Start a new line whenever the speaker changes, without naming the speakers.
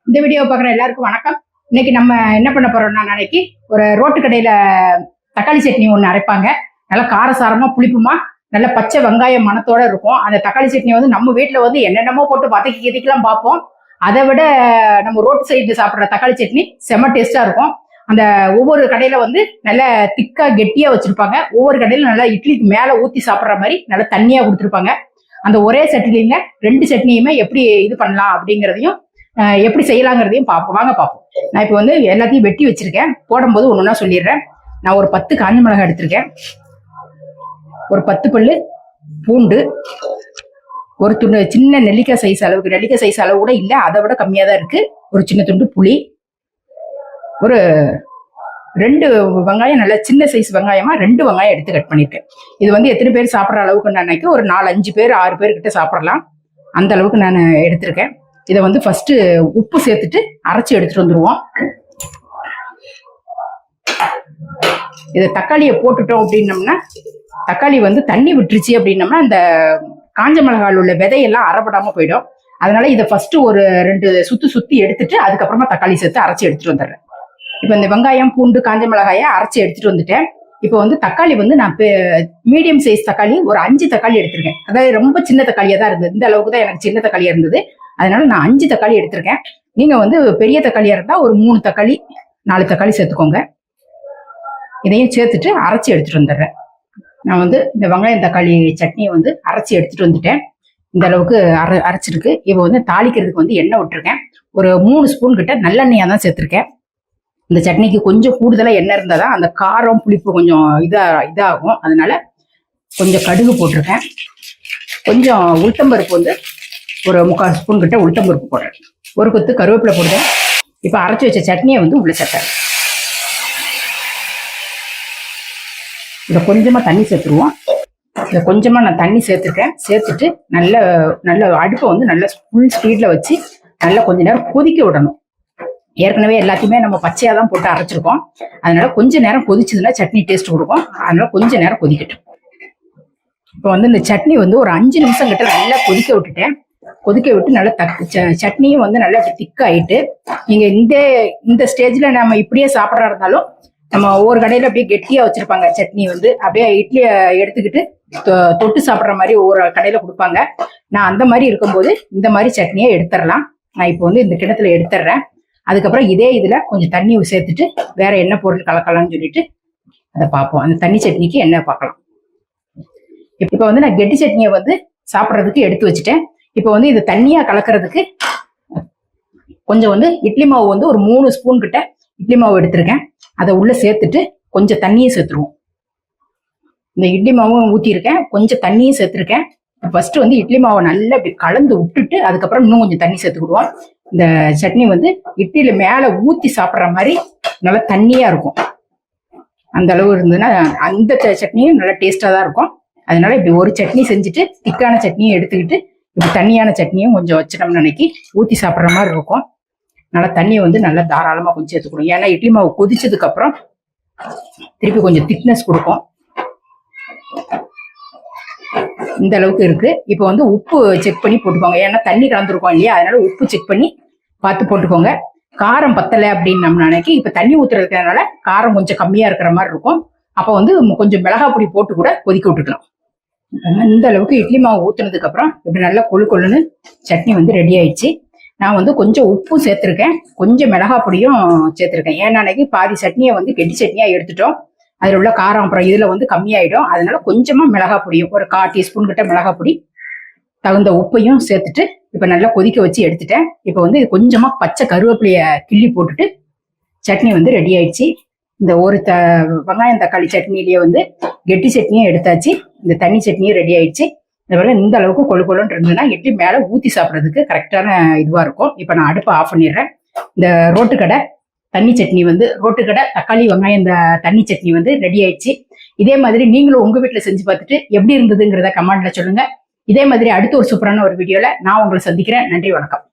இந்த வீடியோ பார்க்குற எல்லாருக்கும் வணக்கம். இன்னைக்கு நம்ம என்ன பண்ண போறோம்னா, நாளைக்கு ஒரு ரோட்டு கடையில தக்காளி சட்னி ஒன்று அரைப்பாங்க. நல்லா காரசாரமா புளிப்புமா நல்ல பச்சை வெங்காயம் மணத்தோட இருக்கும். அந்த தக்காளி சட்னி வந்து நம்ம வீட்டில் வந்து என்னென்னமோ போட்டு வதக்கிக்கலாம் பார்ப்போம். அதை விட நம்ம ரோட்டு சைடு சாப்பிட்ற தக்காளி சட்னி செம்ம டேஸ்டா இருக்கும். அந்த ஒவ்வொரு கடையில வந்து நல்லா திக்கா கெட்டியா வச்சிருப்பாங்க. ஒவ்வொரு கடையில நல்லா இட்லிக்கு மேல ஊத்தி சாப்பிட்ற மாதிரி நல்லா தண்ணியா கொடுத்துருப்பாங்க. அந்த ஒரே சட்னியில ரெண்டு சட்னியுமே எப்படி இது பண்ணலாம் அப்படிங்கிறதையும் எப்படி செய்யலாங்கிறதையும் பார்ப்போம். வாங்க பார்ப்போம். நான் இப்போ வந்து எல்லாத்தையும் வெட்டி வச்சிருக்கேன். போடும்போது ஒன்னொன்னா சொல்லிடுறேன். நான் ஒரு 10 காஞ்ச மிளகாய் எடுத்திருக்கேன், ஒரு 10 பல்லு பூண்டு, ஒரு துண்டு சின்ன நெல்லிக்காய் சைஸ் அளவுக்கு, நெல்லிக்காய் சைஸ் அளவு கூட இல்லை, அதை விட கம்மியாக தான் இருக்கு, ஒரு சின்ன துண்டு புளி, ஒரு 2 வெங்காயம், நல்ல சின்ன சைஸ் வெங்காயமா 2 வெங்காயம் எடுத்து கட் பண்ணியிருக்கேன். இது வந்து எத்தனை பேர் சாப்பிட்ற அளவுக்கு நான் நினைக்க ஒரு 4-5 பேர் 6 பேர் கிட்ட சாப்பிடலாம், அந்த அளவுக்கு நான் எடுத்திருக்கேன். இதை வந்து ஃபர்ஸ்ட் உப்பு சேர்த்துட்டு அரைச்சி எடுத்துட்டு வந்துருவோம். இதை தக்காளியை போட்டுட்டோம் அப்படின்னம்னா, தக்காளி வந்து தண்ணி விட்டுருச்சு அப்படின்னம்னா அந்த காஞ்ச மிளகாயில் உள்ள விதையெல்லாம் அரைப்படாம போயிடும். அதனால இதை ஃபர்ஸ்ட் ஒரு 2 சுத்தி எடுத்துட்டு அதுக்கப்புறமா தக்காளி சேர்த்து அரைச்சி எடுத்துட்டு வந்துடுறேன். இப்போ இந்த வெங்காயம் பூண்டு காஞ்ச மிளகாயை அரைச்சி எடுத்துட்டு வந்துட்டேன். இப்போ வந்து தக்காளி வந்து நான் மீடியம் சைஸ் தக்காளி ஒரு 5 தக்காளி எடுத்திருக்கேன். அதாவது ரொம்ப சின்ன தக்காளியா தான் இருந்தது, இந்த அளவுக்கு தான் எனக்கு சின்ன தக்காளியா இருந்தது. அதனால நான் 5 தக்காளி எடுத்திருக்கேன். நீங்க வந்து பெரிய தக்காளியா இருந்தா ஒரு 3 தக்காளி 4 தக்காளி சேர்த்துக்கோங்க. இதையும் சேர்த்துட்டு அரைச்சி எடுத்துட்டு வந்துடுறேன். நான் வந்து இந்த வெங்காயம் தக்காளி சட்னியை வந்து அரைச்சி எடுத்துட்டு வந்துட்டேன். இந்த அளவுக்கு அரைச்சிருக்கு. இப்போ வந்து தாளிக்கிறதுக்கு வந்து எண்ணெய் விட்டுருக்கேன். ஒரு 3 ஸ்பூன் கிட்ட நல்லெண்ணெயா தான் சேர்த்திருக்கேன். இந்த சட்னிக்கு கொஞ்சம் கூடுதலா எண்ணெய் இருந்தால் தான் அந்த காரம் புளிப்பு கொஞ்சம் இதாகும். அதனால கொஞ்சம் கடுகு போட்டிருக்கேன். கொஞ்சம் உளுத்தம்பருப்பு வந்து ஒரு 3/4 ஸ்பூன் கிட்ட உளுத்தம்பருப்பு போடுறேன். ஒரு கொத்து கருவேப்பிலை போடுறேன். இப்போ அரைச்சி வச்ச சட்னியை வந்து உள்ள சேர்த்தேன். இதை கொஞ்சமாக தண்ணி சேர்த்துருவோம். இதை கொஞ்சமாக நான் தண்ணி சேர்த்துருக்கேன். சேர்த்துட்டு நல்ல அடுப்பை வந்து நல்ல ஃபுல் ஸ்பீடில் வச்சு நல்லா கொஞ்ச நேரம் கொதிக்க விடணும். ஏற்கனவே எல்லாத்தையுமே நம்ம பச்சையாக தான் போட்டு அரைச்சிருக்கோம். அதனால கொஞ்ச நேரம் கொதிச்சதுன்னா சட்னி டேஸ்ட் கொடுக்கும். அதனால கொஞ்ச நேரம் கொதிக்கட்டும். இப்போ வந்து இந்த சட்னி வந்து ஒரு 5 நிமிஷம் கிட்ட நல்லா கொதிக்க விட்டுட்டேன். கொதிக்க விட்டு நல்லா சட்னியும் வந்து நல்லா திக்காயிட்டு, நீங்க இந்த ஸ்டேஜ்ல நம்ம இப்படியே சாப்பிட்றா இருந்தாலும் நம்ம ஒவ்வொரு கடையில அப்படியே கெட்டியா வச்சிருப்பாங்க சட்னி வந்து, அப்படியே இட்லியை எடுத்துக்கிட்டு தொட்டு சாப்பிட்ற மாதிரி ஒவ்வொரு கடையில கொடுப்பாங்க. நான் அந்த மாதிரி இருக்கும்போது இந்த மாதிரி சட்னியை எடுத்துடலாம். நான் இப்போ வந்து இந்த கிணத்துல எடுத்துடுறேன். அதுக்கப்புறம் இதே இதுல கொஞ்சம் தண்ணி சேர்த்துட்டு வேற என்ன பொருள் கலக்கலாம்னு சொல்லிட்டு அதை பார்ப்போம். அந்த தண்ணி சட்னிக்கு என்ன பார்க்கலாம். இப்போ வந்து நான் கெட்டி சட்னியை வந்து சாப்பிட்றதுக்கு எடுத்து வச்சுட்டேன். இப்போ வந்து இது தண்ணியா கலக்கிறதுக்கு கொஞ்சம் வந்து இட்லி மாவு வந்து ஒரு 3 ஸ்பூன் கிட்ட இட்லி மாவு எடுத்திருக்கேன். அதை உள்ள சேர்த்துட்டு கொஞ்சம் தண்ணியை சேர்த்துருவோம். இந்த இட்லி மாவும் ஊற்றிருக்கேன், கொஞ்சம் தண்ணியும் சேர்த்துருக்கேன். ஃபர்ஸ்ட் வந்து இட்லி மாவை நல்லா இப்படி கலந்து விட்டுட்டு அதுக்கப்புறம் இன்னும் கொஞ்சம் தண்ணி சேர்த்துக்கிடுவோம். இந்த சட்னி வந்து இட்லியில மேல ஊத்தி சாப்பிட்ற மாதிரி நல்லா தண்ணியா இருக்கும். அந்த அளவு இருந்ததுன்னா அந்த சட்னியும் நல்லா டேஸ்டா தான் இருக்கும். அதனால இப்படி ஒரு சட்னி செஞ்சுட்டு திக்கான சட்னியும் எடுத்துக்கிட்டு இப்படி தண்ணியான சட்னியும் கொஞ்சம் வச்சிட்டோம்னு நினைக்கி ஊற்றி சாப்பிட்ற மாதிரி இருக்கும். நல்லா தண்ணியை வந்து நல்லா தாராளமாக கொஞ்சம் சேர்த்துக்கணும். ஏன்னா இட்லி மாவு கொதிச்சதுக்கு அப்புறம் திருப்பி கொஞ்சம் திக்னஸ் கொடுக்கும். இந்த அளவுக்கு இருக்கு. இப்போ வந்து உப்பு செக் பண்ணி போட்டுக்கோங்க. ஏன்னா தண்ணி கலந்துருக்கோம் இல்லையா, அதனால உப்பு செக் பண்ணி பார்த்து போட்டுக்கோங்க. காரம் பத்தலை அப்படின்னு நம்ம நினைக்கி இப்ப தண்ணி ஊத்துறதுனால காரம் கொஞ்சம் கம்மியா இருக்கிற மாதிரி இருக்கும். அப்போ வந்து கொஞ்சம் மிளகாய் பொடி போட்டு கூட கொதிக்க விட்டுக்கலாம். இந்த அளவுக்கு இட்லி மாவு ஊத்துனதுக்கு அப்புறம் இப்படி நல்லா கொழுன்னு சட்னி வந்து ரெடி ஆயிடுச்சு. நான் வந்து கொஞ்சம் உப்பு சேர்த்திருக்கேன், கொஞ்சம் மிளகாய் பொடியும் சேர்த்திருக்கேன். ஏன்னா பாதி சட்னியை வந்து கெட்டி சட்னியா எடுத்துட்டோம். அதில் உள்ள காரம் அப்புறம் இதுல வந்து கம்மியாயிடும். அதனால கொஞ்சமா மிளகாய் பொடியும் ஒரு 1/4 டீஸ்பூன் கிட்ட மிளகாய் பொடி, தகுந்த உப்பையும் சேர்த்துட்டு இப்ப நல்லா கொதிக்க வச்சு எடுத்துட்டேன். இப்ப வந்து கொஞ்சமா பச்சை கருவேப்பிலைய கிள்ளி போட்டுட்டு சட்னி வந்து ரெடி ஆயிடுச்சு. இந்த ஒரு வெங்காயம் தக்காளி சட்னிலேயே வந்து கெட்டி சட்னியும் எடுத்தாச்சு, இந்த தண்ணி சட்னியும் ரெடி ஆயிடுச்சு. இதுவரை இந்த அளவுக்கு கொழுன்னு இருந்ததுன்னா இட்லி மேல ஊத்தி சாப்பிட்றதுக்கு கரெக்டான இதுவா இருக்கும். இப்ப நான் அடுப்பை ஆஃப் பண்ணிடுறேன். இந்த ரோட்டு கடை தண்ணி சட்னி வந்து ரோட்டு கடை தக்காளி வெங்காயம் இந்த தண்ணி சட்னி வந்து ரெடி ஆயிடுச்சு. இதே மாதிரி நீங்களும் உங்க வீட்டுல செஞ்சு பார்த்துட்டு எப்படி இருந்ததுங்கிறத கமெண்ட்ல சொல்லுங்க. இதே மாதிரி அடுத்த ஒரு சூப்பரான ஒரு வீடியோல நான் உங்களை சந்திக்கிறேன். நன்றி, வணக்கம்.